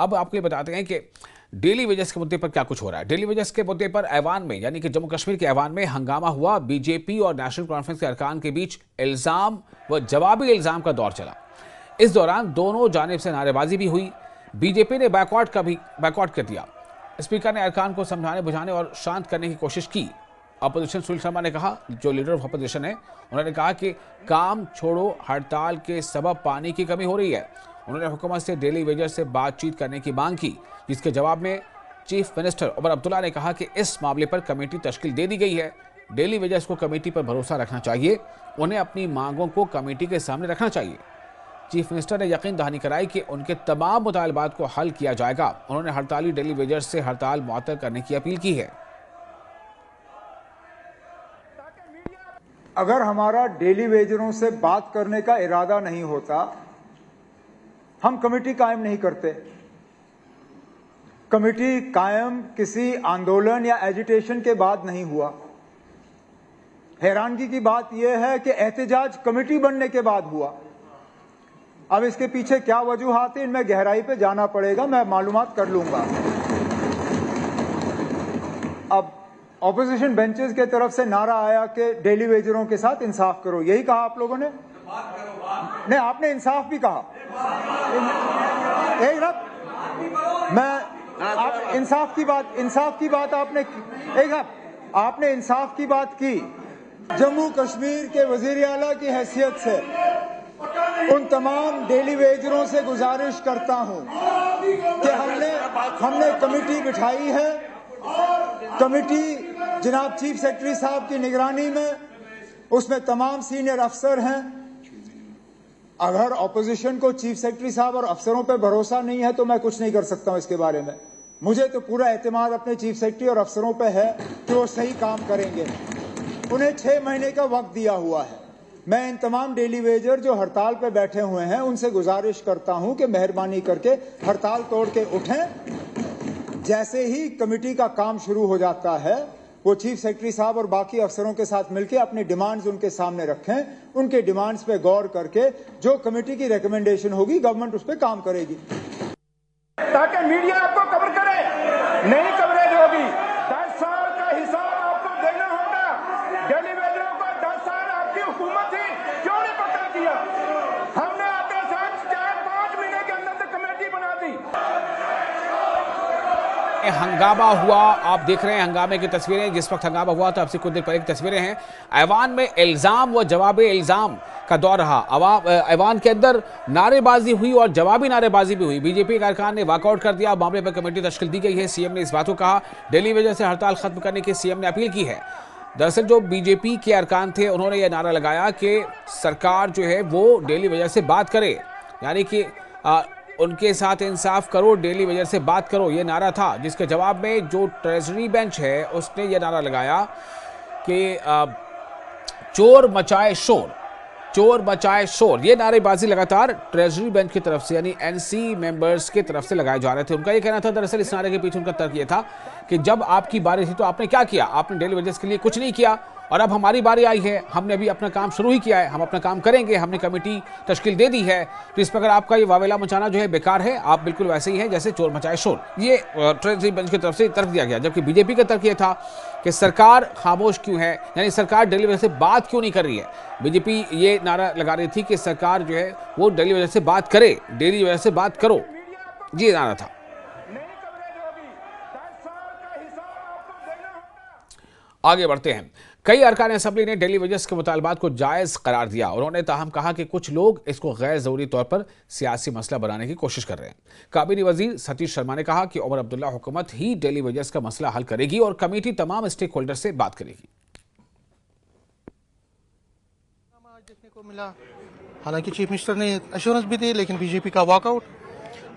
अब आपको ये बताते हैं कि डेली वेजेस के मुद्दे पर क्या कुछ हो रहा है। डेली वेजेस के मुद्दे पर ऐवान में यानी कि जम्मू कश्मीर के ऐवान में हंगामा हुआ। बीजेपी और नेशनल कॉन्फ्रेंस के अरकान के बीच इल्जाम व जवाबी इल्जाम का दौर चला। इस दौरान दोनों जानिब से नारेबाजी भी हुई। बीजेपी ने बायकॉट कर दिया। स्पीकर ने अरकान को समझाने बुझाने और शांत करने की कोशिश की। अपोजिशन सुनील शर्मा ने कहा, जो लीडर ऑफ अपोजिशन है, उन्होंने कहा कि काम छोड़ो हड़ताल के सबब पानी की कमी हो रही है। उन्होंने हुकूमत से डेली वेजर्स से बातचीत करने की मांग की, जिसके जवाब में चीफ मिनिस्टर उमर अब्दुल्ला ने कहा कि इस मामले पर कमेटी तश्कील दे दी गई है। डेली वेजर्स को कमेटी पर भरोसा रखना चाहिए, उन्हें अपनी मांगों को कमेटी के सामने रखना चाहिए। चीफ मिनिस्टर ने यकीन दहानी कराई कि उनके तमाम मुतालबात को हल किया जाएगा। उन्होंने हड़ताली डेली वेजर्स से हड़ताल मुअत्तल करने की अपील की है। अगर हमारा डेली वेजरों से बात करने का इरादा नहीं होता, हम कमेटी कायम नहीं करते। कमेटी कायम किसी आंदोलन या एजिटेशन के बाद नहीं हुआ। हैरानगी की बात यह है कि एहतजाज कमेटी बनने के बाद हुआ। अब इसके पीछे क्या वजूहात है, इनमें गहराई पे जाना पड़ेगा, मैं मालूमात कर लूंगा। अब ऑपोजिशन बेंचेस के तरफ से नारा आया कि डेली वेजरों के साथ इंसाफ करो, यही कहा आप लोगों ने? नहीं, आपने इंसाफ भी कहा। एक ना, मैं इंसाफ की बात आपने आपने इंसाफ की बात की। जम्मू कश्मीर के वजीर आला की हैसियत से उन तमाम डेली वेजरों से गुजारिश करता हूं कि हमने कमेटी बिठाई है। कमेटी जनाब चीफ सेक्रेटरी साहब की निगरानी में, उसमें तमाम सीनियर अफसर हैं। अगर ऑपोजिशन को चीफ सेक्रेटरी साहब और अफसरों पर भरोसा नहीं है तो मैं कुछ नहीं कर सकता हूं इसके बारे में। मुझे तो पूरा एतमाद अपने चीफ सेक्रेटरी और अफसरों पर है कि वो सही काम करेंगे। उन्हें 6 महीने का वक्त दिया हुआ है। मैं इन तमाम डेली वेजर जो हड़ताल पर बैठे हुए हैं उनसे गुजारिश करता हूं कि मेहरबानी करके हड़ताल तोड़ के उठें। जैसे ही कमेटी का काम शुरू हो जाता है, वो चीफ सेक्रेटरी साहब और बाकी अफसरों के साथ मिलकर अपनी डिमांड्स उनके सामने रखें। उनके डिमांड्स पे गौर करके जो कमेटी की रिकमेंडेशन होगी, गवर्नमेंट उस पर काम करेगी, ताकि मीडिया आपको कवर करे। नहीं कवरेज होगी, 10 साल का हिसाब आपको देना होगा। डेली वेजरों को 10 साल आपकी हुकूमत थी, क्यों नहीं पता किया? हमने आते साथ 4-5 महीने के अंदर से कमेटी बना दी। हंगामा हुआ, आप देख रहे हैं हंगामे की तस्वीरें। जिस वक्त हंगामा हुआ था, अब से कुछ देर पहले की तस्वीरें हैं। ऐवान में इल्जाम व जवाबी इल्जाम का दौर रहा। ऐवान के अंदर नारेबाजी हुई और जवाबी नारेबाजी भी हुई। बीजेपी के अरकान ने वॉकआउट कर दिया। मामले पर कमेटी तश्कील दी गई है। सीएम ने इस बात को कहा। डेली वेजर से हड़ताल खत्म करने की सीएम ने अपील की है। दरअसल जो बीजेपी के अरकान थे, उन्होंने यह नारा लगाया कि सरकार जो है वो डेली वेजर से बात करे, यानी कि उनके साथ इंसाफ करो, डेली वेजर से बात करो, ये नारा था। जिसके जवाब में जो ट्रेजरी बेंच है उसने ये नारा लगाया कि चोर मचाए शोर, चोर मचाए शोर। ये नारेबाजी लगातार ट्रेजरी बेंच की तरफ से यानी एनसी मेंबर्स की तरफ से लगाए जा रहे थे। उनका ये कहना था, दरअसल इस नारे के पीछे उनका तर्क ये था कि जब आपकी बारी थी तो आपने क्या किया? आपने डेली वेजर्स के लिए कुछ नहीं किया, और अब हमारी बारी आई है, हमने अभी अपना काम शुरू ही किया है, हम अपना काम करेंगे, हमने कमेटी तश्कील दे दी है। तो इस पर अगर आपका ये वावेला मचाना जो है बेकार है, आप बिल्कुल वैसे ही हैं जैसे चोर मचाए शोर। ये ट्रेजरी बेंच की तरफ से तर्क दिया गया। जबकि बीजेपी का तर्क ये था कि सरकार खामोश क्यों है, यानी सरकार डेली वेजर से बात क्यों नहीं कर रही है। बीजेपी ये नारा लगा रही थी कि सरकार जो है वो डेली वेजर से बात करे, डेली वेजर से बात करो, ये नारा था। आगे बढ़ते हैं। कई अरकान असेंबली ने डेली वेजर्स के मुतालबात को जायज़ करार दिया। उन्होंने ताहम कहा कि कुछ लोग इसको गैर ज़रूरी तौर पर सियासी मसला बनाने की कोशिश कर रहे हैं। काबीना वजीर सतीश शर्मा ने कहा कि उमर अब्दुल्ला हुकूमत ही डेली वेजर्स का मसला हल करेगी और कमेटी तमाम स्टेक होल्डर से बात करेगी। देखने को मिला, हालांकि चीफ मिनिस्टर ने एश्योरेंस भी दी, लेकिन बीजेपी का वॉकआउट।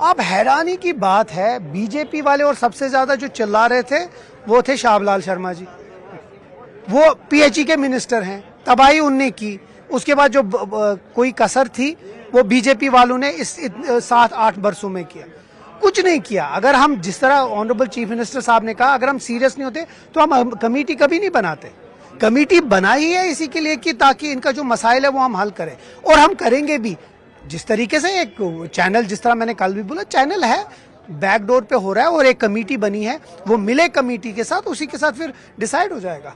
अब हैरानी की बात है, बीजेपी वाले और सबसे ज्यादा जो चिल्ला रहे थे वो थे शाहबलाल शर्मा जी। वो पीएचई के मिनिस्टर हैं, तबाही उनने की। उसके बाद जो कोई कसर थी वो बीजेपी वालों ने इस 7-8 बरसों में किया, कुछ नहीं किया। अगर हम जिस तरह ऑनरेबल चीफ मिनिस्टर साहब ने कहा, अगर हम सीरियस नहीं होते तो हम कमेटी कभी नहीं बनाते। कमेटी बनाई है इसी के लिए कि ताकि इनका जो मसाइल है वो हम हल करें, और हम करेंगे भी। जिस तरीके से एक चैनल, जिस तरह मैंने कल भी बोला, चैनल है बैकडोर पे हो रहा है और एक कमेटी बनी है, वो मिले कमेटी के साथ, उसी के साथ फिर डिसाइड हो जाएगा।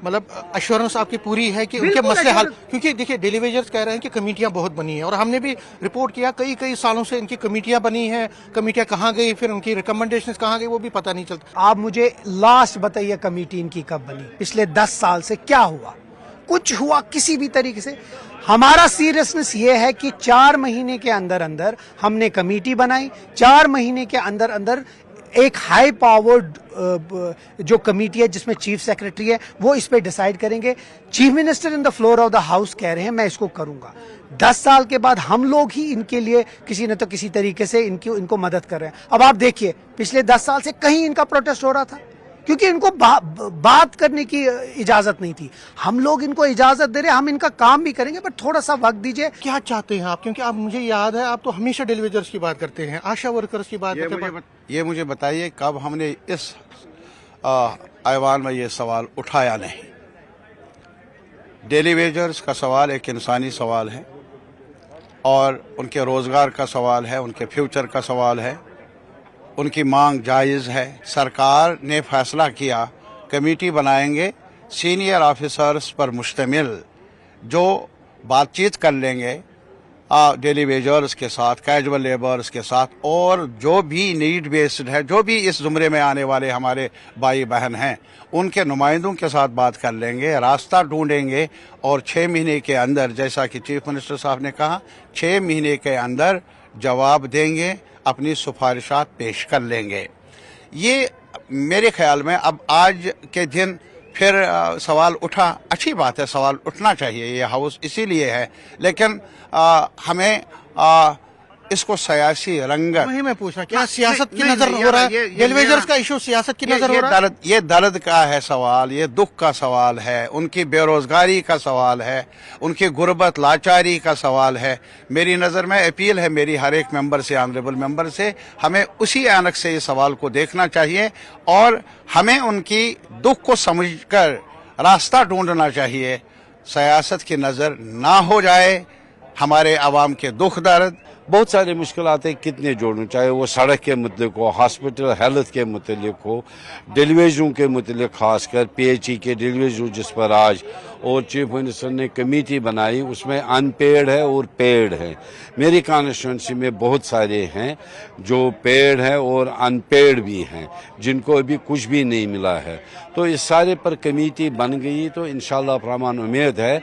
मतलब अश्योरेंस आपकी पूरी है कि उनके बिल्कुल मसले हल, assurance। क्योंकि देखिए डेली वेजर्स कह रहे हैं कि कमेटियां बहुत बनी हैं और हमने भी रिपोर्ट किया कई कई सालों से इनकी कमेटियां बनी हैं, कमेटियां कहाँ गई, फिर उनकी रिकमेंडेशंस कहाँ गई वो भी पता नहीं चलता। आप मुझे लास्ट बताइए कमेटी इनकी कब बनी, पिछले 10 साल से क्या हुआ? कुछ हुआ किसी भी तरीके से? हमारा सीरियसनेस ये है कि 4 महीने के अंदर अंदर हमने कमेटी बनाई, 4 महीने के अंदर अंदर एक हाई पावर्ड जो कमेटी है जिसमें चीफ सेक्रेटरी है वो इस पे डिसाइड करेंगे। Chief minister in the floor of the house कह रहे हैं मैं इसको करूंगा। 10 साल के बाद हम लोग ही इनके लिए किसी न तो किसी तरीके से इनको मदद कर रहे हैं। अब आप देखिए पिछले 10 साल से कहीं इनका प्रोटेस्ट हो रहा था क्योंकि इनको बात करने की इजाजत नहीं थी। हम लोग इनको इजाजत दे रहे हैं, हम इनका काम भी करेंगे, बट थोड़ा सा वक्त दीजिए। क्या चाहते हैं आप? क्योंकि आप, मुझे याद है आप तो हमेशा डेली वेजर्स की बात करते हैं, आशा वर्कर्स की बात करते हैं। ये मुझे बताइए कब हमने इस ऐवान में ये सवाल उठाया नहीं। डेली वेजर्स का सवाल एक इंसानी सवाल है और उनके रोजगार का सवाल है, उनके फ्यूचर का सवाल है, उनकी मांग जायज़ है। सरकार ने फैसला किया कमेटी बनाएंगे सीनियर ऑफिसर्स पर मुश्तमिल जो बातचीत कर लेंगे डेली वेजर्स के साथ, कैजुअल लेबर्स के साथ, और जो भी नीड बेस्ड है, जो भी इस जुमरे में आने वाले हमारे भाई बहन हैं उनके नुमाइंदों के साथ बात कर लेंगे, रास्ता ढूंढेंगे और 6 महीने के अंदर, जैसा कि चीफ मिनिस्टर साहब ने कहा, 6 महीने के अंदर जवाब देंगे, अपनी सिफारिशात पेश कर लेंगे। ये मेरे ख्याल में अब आज के दिन फिर सवाल उठा, अच्छी बात है, सवाल उठना चाहिए, ये हाउस इसीलिए है, लेकिन हमें इसको सियासी रंगत, वही मैं पूछा क्या सियासत की नजर हो रहा है? डेली वेजर्स का इशू सियासत की नजर हो रहा है? ये दर्द का है सवाल, ये दुख का सवाल है, उनकी बेरोजगारी का सवाल है, उनकी गुर्बत लाचारी का सवाल है। मेरी नज़र में अपील है मेरी हर एक मेंबर से, ऑनरेबल मेंबर से, हमें उसी ऐनक से इस सवाल को देखना चाहिए और हमें उनकी दुख को समझकर रास्ता ढूंढना चाहिए। सियासत की नज़र ना हो जाए, हमारे आवाम के दुख दर्द, बहुत सारी मुश्किलातें कितने जोड़ूं, चाहे वो सड़क के मुतल्लिक हो, हॉस्पिटल हेल्थ के मुतल्लिक हो, डिलीवरियों के मुतल्लिक, खासकर PHE के डिलीवरी जिस पर आज और चीफ मिनिस्टर ने कमेटी बनाई, उसमें अनपेड है और पेड है। मेरी कॉन्स्टिट्यूंसी में बहुत सारे हैं जो पेड है और अनपेड भी हैं जिनको अभी कुछ भी नहीं मिला है। तो इस सारे पर कमेटी बन गई तो इंशाअल्लाह रहमान उम्मीद है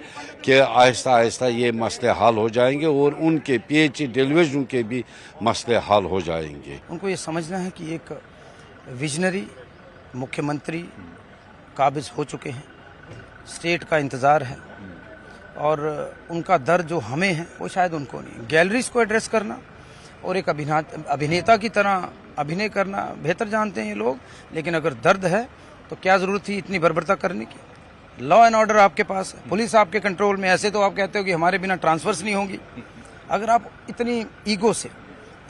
कि आहिस्ता आहिस्ता ये मसले हल हो जाएंगे और उनके PHE डिलीवरियों के भी मसले हल हो जाएंगे। उनको ये समझना है कि एक विजनरी मुख्यमंत्री काबिज हो चुके हैं, स्टेट का इंतज़ार है और उनका दर्द जो हमें है वो शायद उनको नहीं। गैलरीज को एड्रेस करना और एक अभिनेता की तरह अभिनय करना बेहतर जानते हैं ये लोग, लेकिन अगर दर्द है तो क्या ज़रूरत थी इतनी बर्बरता करने की? लॉ एंड ऑर्डर आपके पास है, पुलिस आपके कंट्रोल में। ऐसे तो आप कहते हो कि हमारे बिना ट्रांसफर्स नहीं होंगी। अगर आप इतनी ईगो से,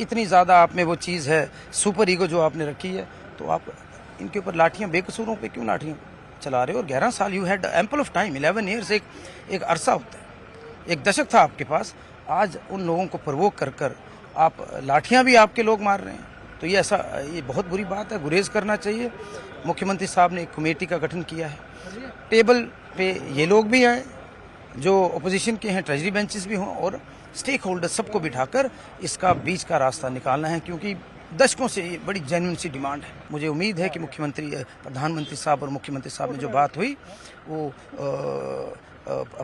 इतनी ज़्यादा आप में वो चीज़ है, सुपर ईगो जो आपने रखी है, तो आप इनके ऊपर लाठियाँ, बेकसूरों पे क्यों लाठियाँ चला रहे हो? और 11 साल you had ample of time, 11 years एक अरसा होता है, एक दशक था आपके पास। आज उन लोगों को प्रवोक कर कर आप लाठियाँ भी आपके लोग मार रहे हैं, तो ये बहुत बुरी बात है, गुरेज करना चाहिए। मुख्यमंत्री साहब ने एक कमेटी का गठन किया है, टेबल पे ये लोग भी आए जो अपोजिशन के हैं, ट्रेजरी बेंचेस भी हों और स्टेक होल्डर सबको बिठाकर इसका बीच का रास्ता निकालना है, क्योंकि दशकों से ये बड़ी जेन्युइन सी डिमांड है। मुझे उम्मीद है कि प्रधानमंत्री साहब और मुख्यमंत्री साहब में जो बात हुई वो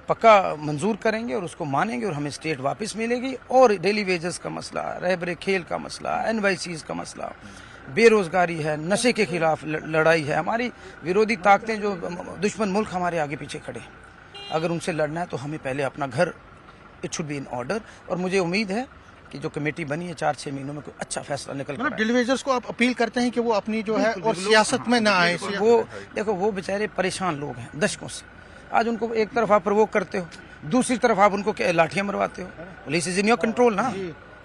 पक्का मंजूर करेंगे और उसको मानेंगे और हमें स्टेट वापस मिलेगी। और डेली वेजेस का मसला, रहबरे खेल का मसला, NYCs का मसला, बेरोजगारी है, नशे के खिलाफ लड़ाई है, हमारी विरोधी ताकतें जो दुश्मन मुल्क हमारे आगे पीछे खड़े हैं, अगर उनसे लड़ना है तो हमें पहले अपना घर, it should be in order. और मुझे उम्मीद है कि जो कमेटी बनी है 4-6 महीनों में कोई अच्छा फैसला निकल कर आए। डिलीवरीज को आप अपील करते हैं कि वो अपनी जो है और सियासत में ना आए। वो देखो, वो बेचारे परेशान लोग हैं दशकों से। आज उनको एक तरफ आप प्रवोक करते हो, दूसरी तरफ आप उनको लाठियां मरवाते हो। Police is in your control ना,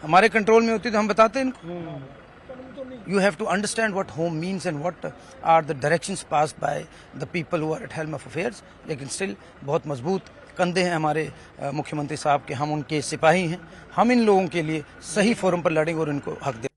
हमारे कंट्रोल में होती तो हम बताते इनको। You have to understand what home means and what are the directions passed by the people who are at helm of affairs. लेकिन still बहुत मजबूत कंधे हैं हमारे मुख्यमंत्री साहब के, हम उनके सिपाही हैं। हम इन लोगों के लिए सही फोरम पर लड़ेंगे और इनको हक देंगे।